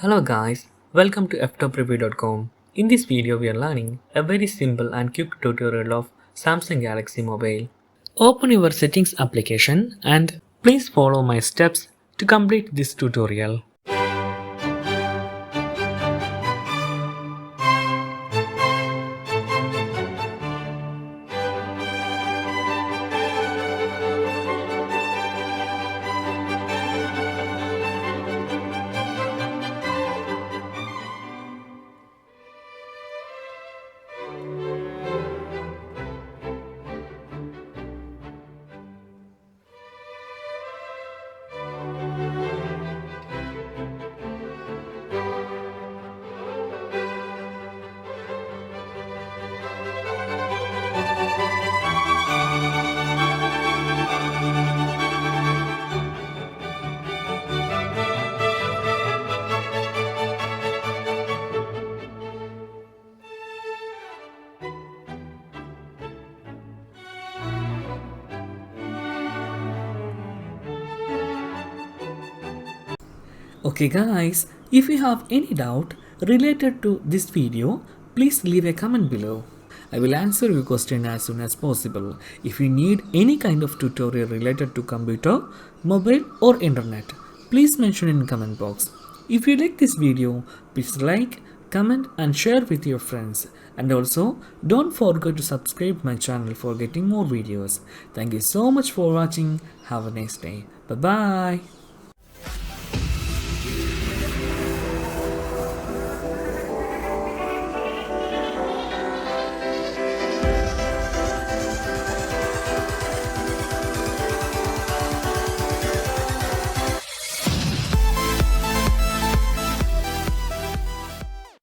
Hello guys, welcome to Ftopreview.com. In this video we are learning a very simple and quick tutorial of Samsung Galaxy Mobile. Open your settings application and please follow my steps to complete this tutorial. Okay guys, if you have any doubt related to this video, please leave a comment below. I will answer your question as soon as possible. If you need any kind of tutorial related to computer, mobile or internet, please mention in comment box. If you like this video, please like, comment and share with your friends. And also, don't forget to subscribe my channel for getting more videos. Thank you so much for watching. Have a nice day. Bye bye.